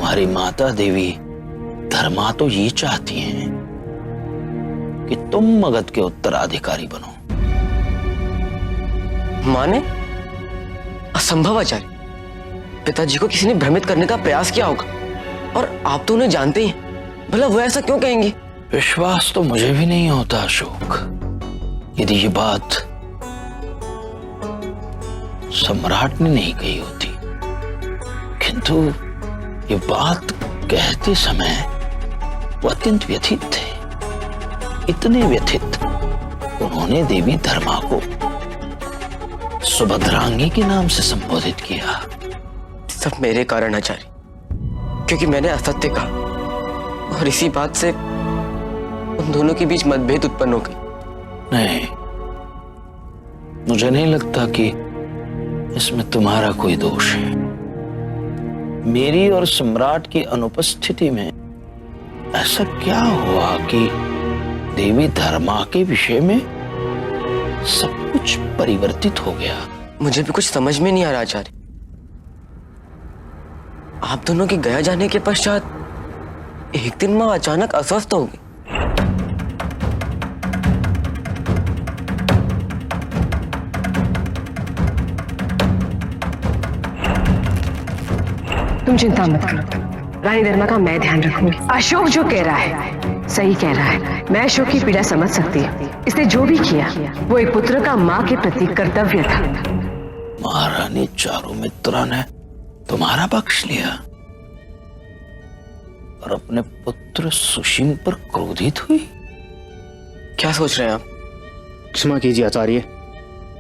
तुम्हारी माता देवी धर्मा तो ये चाहती हैं कि तुम मगध के उत्तराधिकारी बनो। मां ने? असंभव आचार्य, पिताजी को किसी ने भ्रमित करने का प्रयास किया होगा, और आप तो उन्हें जानते ही हैं, भला वो ऐसा क्यों कहेंगे? विश्वास तो मुझे भी नहीं होता अशोक। यदि ये बात सम्राट ने नहीं कही होती, किंतु ये बात कहते समय वो अत्यंत व्यथित थे, इतने व्यथित उन्होंने देवी धर्मा को सुभद्रांगी के नाम से संबोधित किया। सब मेरे कारण आचार्य, क्योंकि मैंने असत्य कहा और इसी बात से उन दोनों के बीच मतभेद उत्पन्न हो गई। नहीं, मुझे नहीं लगता कि इसमें तुम्हारा कोई दोष है। मेरी और सम्राट की अनुपस्थिति में ऐसा क्या हुआ कि देवी धर्मा के विषय में सब कुछ परिवर्तित हो गया? मुझे भी कुछ समझ में नहीं आ रहा आचार्य। आप दोनों के गया जाने के पश्चात एक दिन मां अचानक अस्वस्थ हो गई। तुम चिंता मत करो, रानी धर्मा का मैं ध्यान रखूंगी। अशोक जो कह रहा है सही कह रहा है। मैं अशोक की पीड़ा समझ सकती हूँ। इसने जो भी किया वो एक पुत्र का माँ के प्रति कर्तव्य था। महारानी चारुमित्रा ने तुम्हारा पक्ष लिया और अपने पुत्र सुशील पर क्रोधित हुई। क्या सोच रहे हैं आप? क्षमा कीजिए आचार्य,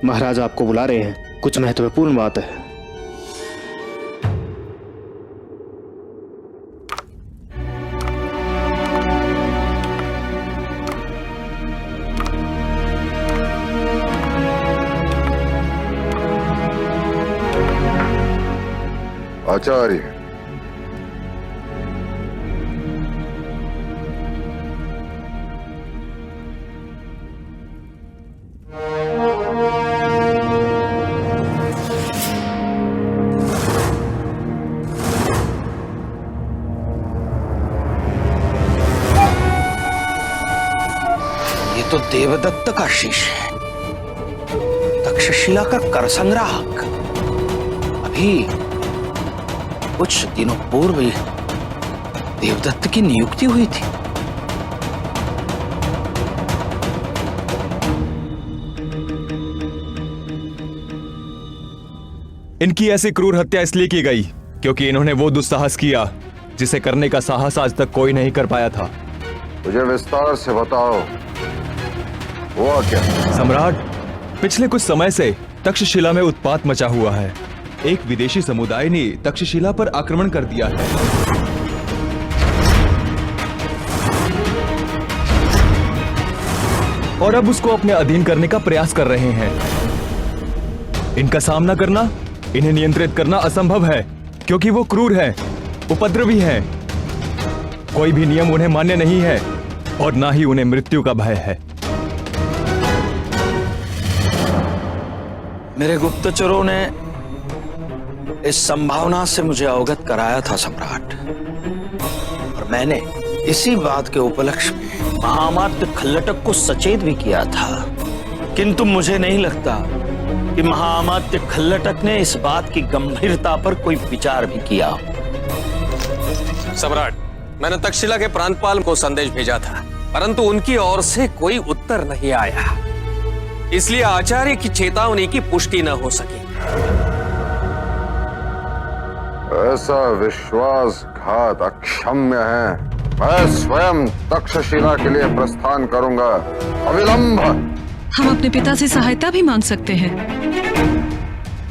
महाराज आपको बुला रहे हैं, कुछ महत्वपूर्ण बात है। आचार्य, ये तो देवदत्त का शीश है, तक्षशिला का कर संग्राहक। अभी कुछ दिनों पूर्व देवदत्त की नियुक्ति हुई थी। इनकी ऐसी क्रूर हत्या इसलिए की गई क्योंकि इन्होंने वो दुस्साहस किया जिसे करने का साहस आज तक कोई नहीं कर पाया था। मुझे विस्तार से बताओ, हुआ क्या? सम्राट, पिछले कुछ समय से तक्षशिला में उत्पात मचा हुआ है। एक विदेशी समुदाय ने तक्षशिला पर आक्रमण कर दिया है। और अब उसको अपने अधीन करने का प्रयास कर रहे हैं। इनका सामना करना, इन्हें नियंत्रित करना असंभव है क्योंकि वो क्रूर हैं, उपद्रवी हैं। कोई भी नियम उन्हें मान्य नहीं है और ना ही उन्हें मृत्यु का भय है। मेरे गुप्तचरों ने इस संभावना से मुझे अवगत कराया था सम्राट, और मैंने इसी बात के उपलक्ष्य में महामात्य खल्लटक को सचेत भी किया था। किंतु मुझे नहीं लगता कि महामात्य खल्लटक ने इस बात की गंभीरता पर कोई विचार भी किया। सम्राट, मैंने तक्षशिला के प्रांतपाल को संदेश भेजा था, परंतु उनकी ओर से कोई उत्तर नहीं आया, इसलिए आचार्य की चेतावनी की पुष्टि न हो सकी। ऐसा विश्वासघात अक्षम्य है। मैं स्वयं तक्षशिला के लिए प्रस्थान करूंगा, अविलंब। हम अपने पिता से सहायता भी मांग सकते हैं।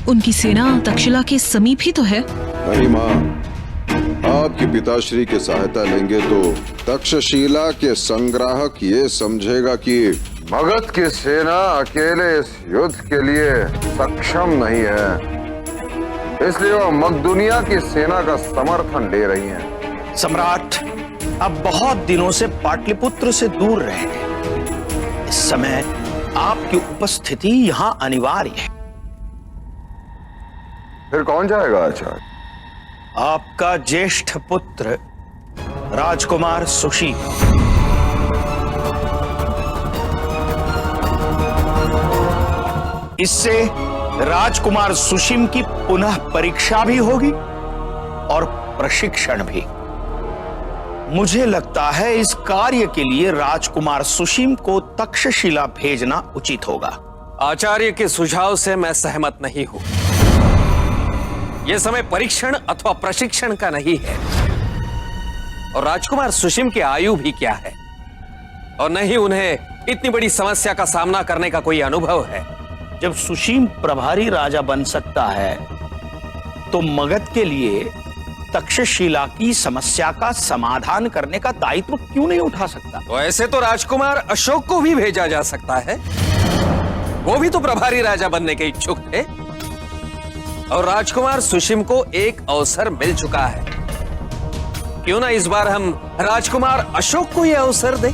उनकी सेना तक्षशिला के समीप ही तो है। नहीं माँ, आपकी पिताश्री की सहायता लेंगे तो तक्षशिला के संग्राहक ये समझेगा कि मगध की सेना अकेले इस युद्ध के लिए सक्षम नहीं है, इसलिए वो मकदुनिया की सेना का समर्थन ले रही हैं। सम्राट अब बहुत दिनों से पाटलिपुत्र से दूर रहे हैं। इस समय आपकी उपस्थिति यहाँ अनिवार्य है। फिर कौन जाएगा आचार्य? आपका ज्येष्ठ पुत्र राजकुमार सुशील इससे राजकुमार सुशील की पुनः परीक्षा भी होगी और प्रशिक्षण भी। मुझे लगता है इस कार्य के लिए राजकुमार सुशील को तक्षशिला भेजना उचित होगा। आचार्य के सुझाव से मैं सहमत नहीं हूं। यह समय परीक्षण अथवा प्रशिक्षण का नहीं है, और राजकुमार सुशील की आयु भी क्या है, और न ही उन्हें इतनी बड़ी समस्या का सामना करने का कोई अनुभव है। जब सुशील प्रभारी राजा बन सकता है तो मगध के लिए तक्षशिला की समस्या का समाधान करने का दायित्व क्यों नहीं उठा सकता? तो ऐसे तो राजकुमार अशोक को भी भेजा जा सकता है, वो भी तो प्रभारी राजा बनने के इच्छुक थे, और राजकुमार सुशील को एक अवसर मिल चुका है। क्यों ना इस बार हम राजकुमार अशोक को यह अवसर दें?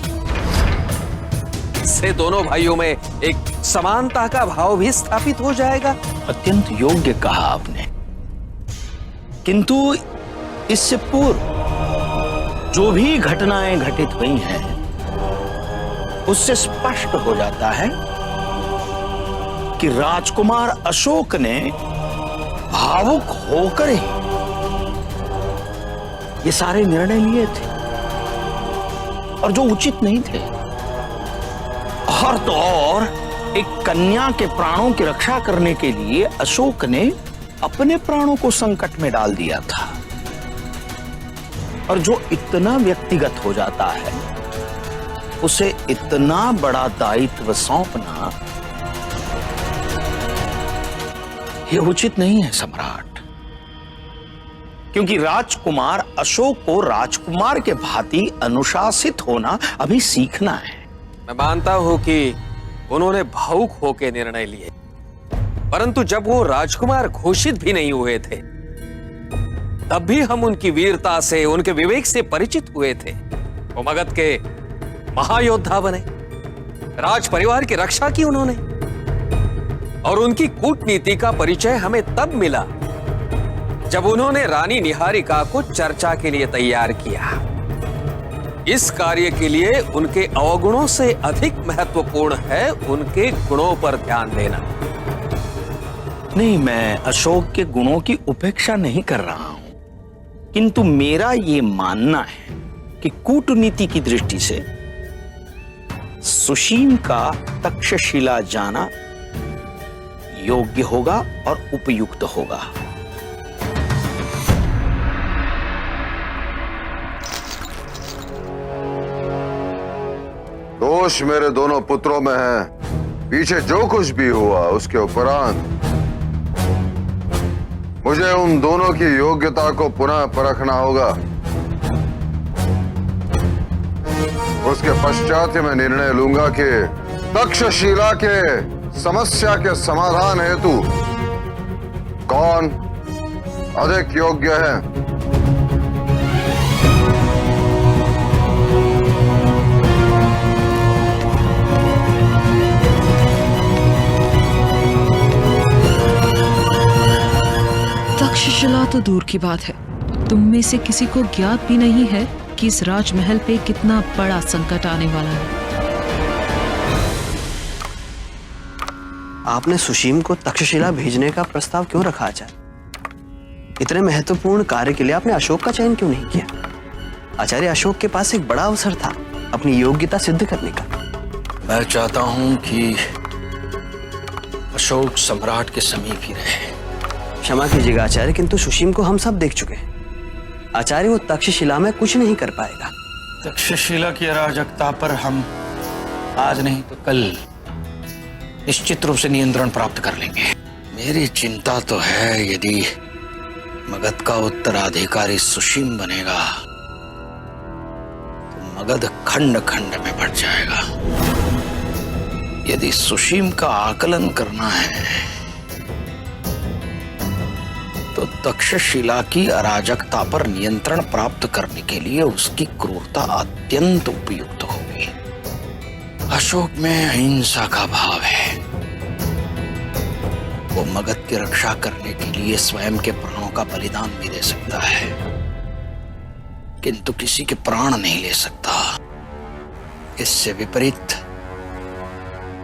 इससे दोनों भाइयों में एक समानता का भाव भी स्थापित हो जाएगा। अत्यंत योग्य कहा आपने, किंतु इससे पूर्व जो भी घटनाएं घटित हुई हैं उससे स्पष्ट हो जाता है कि राजकुमार अशोक ने भावुक होकर ही ये सारे निर्णय लिए थे और जो उचित नहीं थे। और तो और एक कन्या के प्राणों की रक्षा करने के लिए अशोक ने अपने प्राणों को संकट में डाल दिया था। और जो इतना व्यक्तिगत हो जाता है उसे इतना बड़ा दायित्व सौंपना यह उचित नहीं है सम्राट, क्योंकि राजकुमार अशोक को राजकुमार के भांति अनुशासित होना अभी सीखना है। मैं मानता हूं कि उन्होंने भावुक होकर निर्णय लिए, परंतु जब वो राजकुमार घोषित भी नहीं हुए थे तब भी हम उनकी वीरता से, उनके विवेक से परिचित हुए थे। वो मगध के महायोद्धा बने, राज परिवार की रक्षा की उन्होंने, और उनकी कूटनीति का परिचय हमें तब मिला जब उन्होंने रानी निहारिका को चर्चा के लिए तैयार किया। इस कार्य के लिए उनके अवगुणों से अधिक महत्वपूर्ण है उनके गुणों पर ध्यान देना। नहीं, मैं अशोक के गुणों की उपेक्षा नहीं कर रहा हूं, किंतु मेरा यह मानना है कि कूटनीति की दृष्टि से सुशील का तक्षशिला जाना योग्य होगा और उपयुक्त होगा। दोष मेरे दोनों पुत्रों में है। पीछे जो कुछ भी हुआ उसके उपरांत मुझे उन दोनों की योग्यता को पुनः परखना होगा। उसके पश्चात ही मैं निर्णय लूंगा कि तक्षशिला के समस्या के समाधान हेतु कौन अधिक योग्य है। तक्षशिला तो दूर की बात है, तुम में से किसी को ज्ञात भी नहीं है कि इस राजमहल पे कितना बड़ा संकट आने वाला है। आपने सुशील को तक्षशिला भेजने का प्रस्ताव क्यों रखा आचार्य? इतने महत्वपूर्ण कार्य के लिए आपने अशोक का चयन क्यों नहीं किया? आचार्य, अशोक के पास एक बड़ा अवसर था अपनी योग्यता सिद्ध करने का। मैं चाहता हूं कि अशोक सम्राट के समीप ही रहे। क्षमा कीजिएगा आचार्य, किंतु सुशील को हम सब देख चुके हैं। आचार्य, वो तक्षशिला में कुछ नहीं कर पाएगा। तक्षशिला की अराजकता पर हम आज नहीं तो कल निश्चित रूप से नियंत्रण प्राप्त कर लेंगे। मेरी चिंता तो है यदि मगध का उत्तराधिकारी सुशील बनेगा तो मगध खंड खंड में बढ़ जाएगा। यदि सुशील का आकलन करना है तो तक्षशिला की अराजकता पर नियंत्रण प्राप्त करने के लिए उसकी क्रूरता अत्यंत उपयुक्त होगी। अशोक में अहिंसा का भाव है, वो मगध की रक्षा करने के लिए स्वयं के प्राणों का बलिदान भी दे सकता है, किंतु किसी के प्राण नहीं ले सकता। इससे विपरीत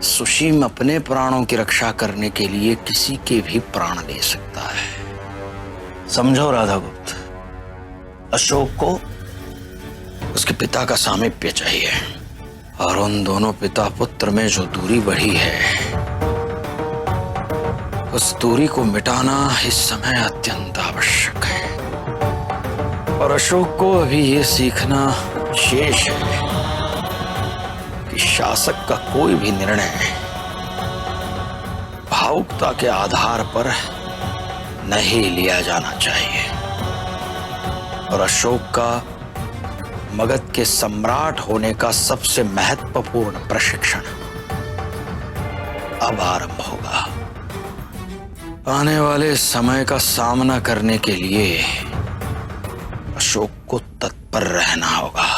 सुशीम अपने प्राणों की रक्षा करने के लिए किसी के भी प्राण ले सकता है। समझो राधागुप्त, अशोक को उसके पिता का सामीप्य चाहिए, और उन दोनों पिता पुत्र में जो दूरी बढ़ी है, उस दूरी को मिटाना इस समय अत्यंत आवश्यक है। और अशोक को अभी ये सीखना शेष है कि शासक का कोई भी निर्णय भावुकता के आधार पर नहीं लिया जाना चाहिए। और अशोक का मगध के सम्राट होने का सबसे महत्वपूर्ण प्रशिक्षण अब आरंभ होगा। आने वाले समय का सामना करने के लिए अशोक को तत्पर रहना होगा।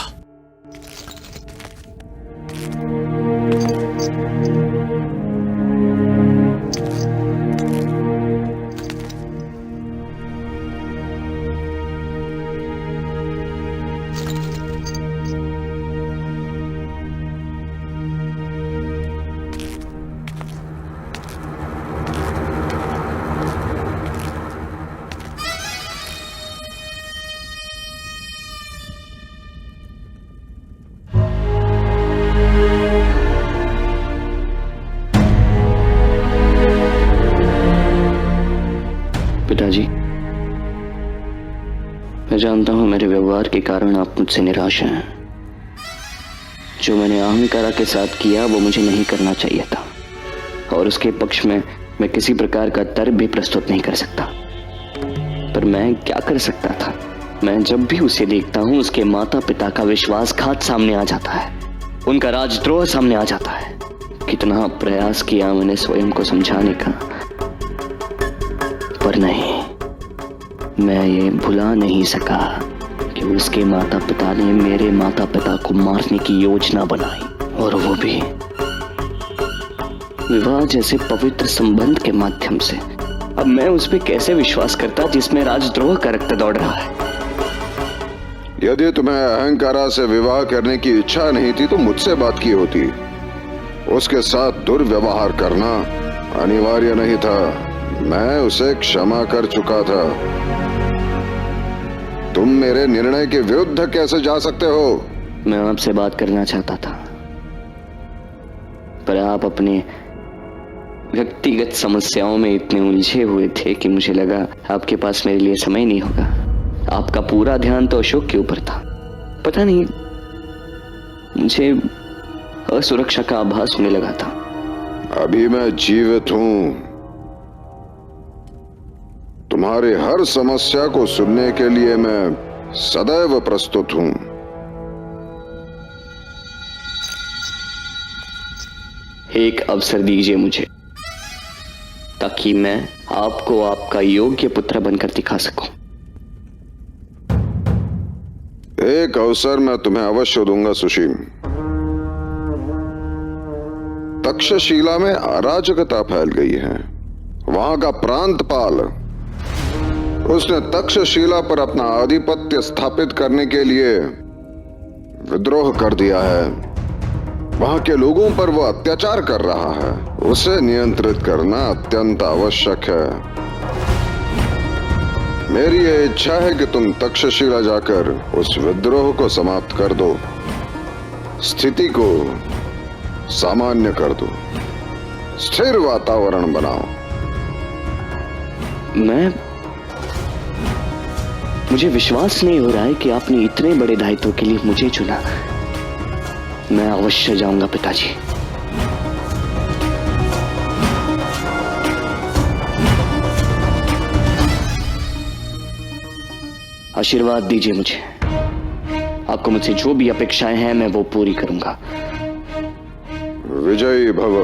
पिताजी, मैं जानता हूं मेरे व्यवहार के कारण आप मुझसे निराश हैं। जो मैंने अहंकारा के साथ किया वो मुझे नहीं करना चाहिए था, और उसके पक्ष में मैं किसी प्रकार का तर्क भी प्रस्तुत नहीं कर सकता। पर मैं क्या कर सकता था? मैं जब भी उसे देखता हूं उसके माता पिता का विश्वासघात सामने आ जाता है, उनका राजद्रोह सामने आ जाता है। कितना प्रयास किया मैंने स्वयं को समझाने का, पर नहीं, मैं ये भुला नहीं सका कि उसके माता पिता ने मेरे माता पिता को मारने की योजना बनाई, और वो भी विवाह जैसे पवित्र संबंध के माध्यम से। अब मैं उस पर कैसे विश्वास करता जिसमें राजद्रोह का रक्त दौड़ रहा है? यदि तुम्हें अहंकारा से विवाह करने की इच्छा नहीं थी तो मुझसे बात की होती। उसके साथ दुर्व्यवहार करना अनिवार्य नहीं था। मैं उसे क्षमा कर चुका था। तुम मेरे निर्णय के विरुद्ध कैसे जा सकते हो? मैं आपसे बात करना चाहता था, पर आप अपने व्यक्तिगत समस्याओं में इतने उलझे हुए थे कि मुझे लगा आपके पास मेरे लिए समय नहीं होगा। आपका पूरा ध्यान तो अशोक के ऊपर था। पता नहीं, मुझे असुरक्षा का आभास होने लगा था। अभी मैं जीवित हूं। तुम्हारी हर समस्या को सुनने के लिए मैं सदैव प्रस्तुत हूं। एक अवसर दीजिए मुझे, ताकि मैं आपको आपका योग्य पुत्र बनकर दिखा सकूं। एक अवसर मैं तुम्हें अवश्य दूंगा सुशीम। तक्षशिला में अराजकता फैल गई है। वहां का प्रांतपाल, उसने तक्षशिला पर अपना आधिपत्य स्थापित करने के लिए विद्रोह कर दिया है। वहां के लोगों पर वो अत्याचार कर रहा है। उसे नियंत्रित करना अत्यंत आवश्यक है। मेरी ये इच्छा है कि तुम तक्षशिला जाकर उस विद्रोह को समाप्त कर दो, स्थिति को सामान्य कर दो, स्थिर वातावरण बनाओ। मुझे विश्वास नहीं हो रहा है कि आपने इतने बड़े दायित्व के लिए मुझे चुना। मैं अवश्य जाऊंगा पिताजी। आशीर्वाद दीजिए मुझे। आपको मुझसे जो भी अपेक्षाएं हैं मैं वो पूरी करूंगा। विजयी भव।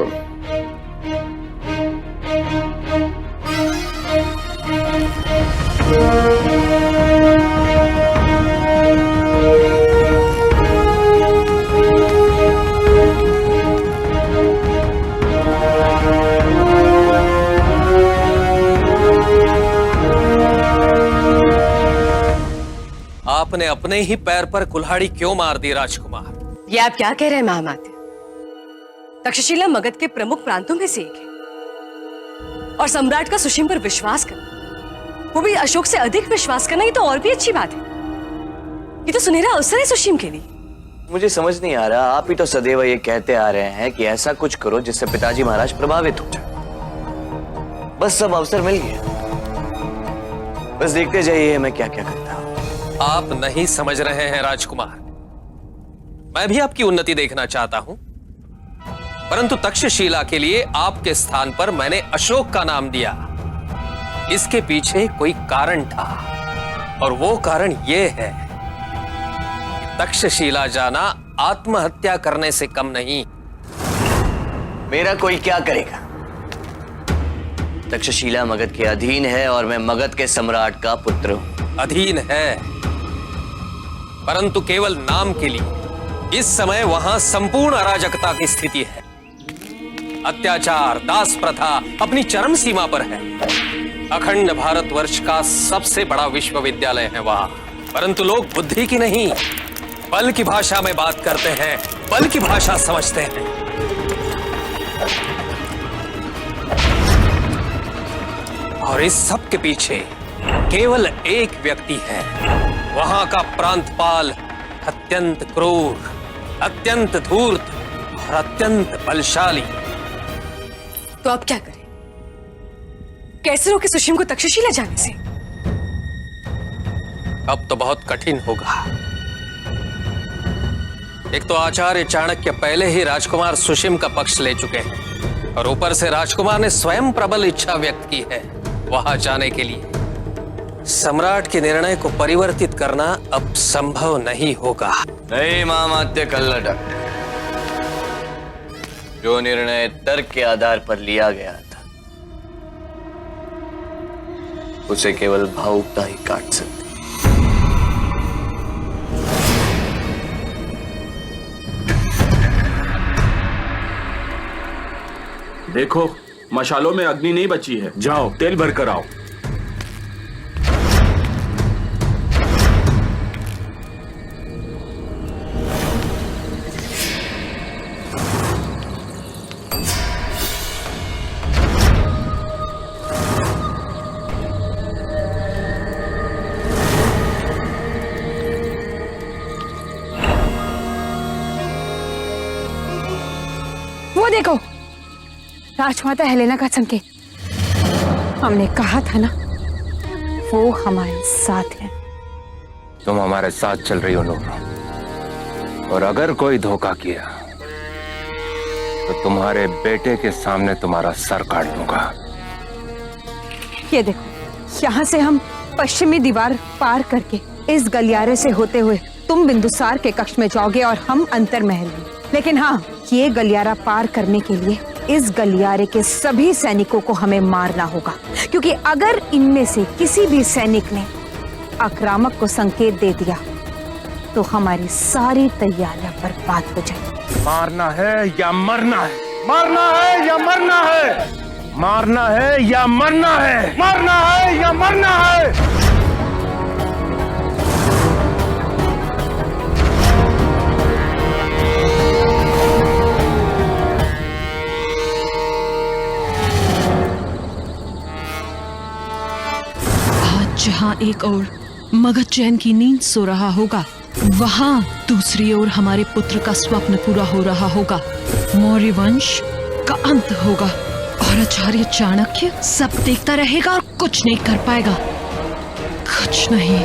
आपने अपने ही पैर पर कुल्हाड़ी क्यों मार दी राजकुमार? ये आप क्या कह रहे हैं महामाते? तक्षशिला मगध के प्रमुख प्रांतों में से एक है और सम्राट का सुशीम पर विश्वास करना, वो भी अशोक से अधिक विश्वास करना, ये तो और भी अच्छी बात है। ये तो सुनहरा अवसर है सुशीम के लिए। मुझे समझ नहीं आ रहा, आप ही तो सदैव ये कहते आ रहे हैं कि ऐसा कुछ करो जिससे पिताजी महाराज प्रभावित हो जाए। बस सब अवसर मिल गया, बस देखते जाइए मैं क्या क्या करता हूं। आप नहीं समझ रहे हैं राजकुमार, मैं भी आपकी उन्नति देखना चाहता हूं, परंतु तक्षशिला के लिए आपके स्थान पर मैंने अशोक का नाम दिया। इसके पीछे कोई कारण था और वो कारण ये है कि तक्षशिला जाना आत्महत्या करने से कम नहीं। मेरा कोई क्या करेगा? तक्षशिला मगध के अधीन है और मैं मगध के सम्राट का पुत्र हूं। अधीन है, परंतु केवल नाम के लिए। इस समय वहां संपूर्ण अराजकता की स्थिति है। अत्याचार, दास प्रथा अपनी चरम सीमा पर है। अखंड भारतवर्ष का सबसे बड़ा विश्वविद्यालय है वहां, परंतु लोग बुद्धि की नहीं, बल की भाषा में बात करते हैं, बल की भाषा समझते हैं। और इस सब के पीछे केवल एक व्यक्ति है, वहां का प्रांतपाल, अत्यंत क्रूर, अत्यंत धूर्त और अत्यंत बलशाली। तो अब क्या करें? कैसे रोके सुशीम को तक्षशिला जाने से? अब तो बहुत कठिन होगा। एक तो आचार्य चाणक्य पहले ही राजकुमार सुशीम का पक्ष ले चुके हैं और ऊपर से राजकुमार ने स्वयं प्रबल इच्छा व्यक्त की है वहां जाने के लिए। सम्राट के निर्णय को परिवर्तित करना अब संभव नहीं होगा। नहीं महामात्य कल्लटक, जो निर्णय तर्क के आधार पर लिया गया था उसे केवल भावुकता ही काट सकती। देखो, मशालों में अग्नि नहीं बची है, जाओ तेल भर कर आओ। वो देखो, राजमाता हेलेना का संकेत। हमने कहा था ना, वो हमारे साथ है। तुम हमारे साथ चल रही हो नूर, और अगर कोई धोखा किया तो तुम्हारे बेटे के सामने तुम्हारा सर काट दूंगा। ये देखो, यहाँ से हम पश्चिमी दीवार पार करके इस गलियारे से होते हुए तुम बिंदुसार के कक्ष में जाओगे और हम अंतर महल में। लेकिन हाँ, ये गलियारा पार करने के लिए इस गलियारे के सभी सैनिकों को हमें मारना होगा, क्योंकि अगर इनमें से किसी भी सैनिक ने आक्रामक को संकेत दे दिया तो हमारी सारी तैयारियां बर्बाद हो जाएंगी। मारना है या मरना है, मारना है या मरना है, मारना है या मरना है, मारना है या मरना है। जहां एक ओर मगध चैन की नींद सो रहा होगा, वहां दूसरी ओर हमारे पुत्र का स्वप्न पूरा हो रहा होगा। मौर्य वंश का अंत होगा और आचार्य चाणक्य सब देखता रहेगा और कुछ नहीं कर पाएगा, कुछ नहीं।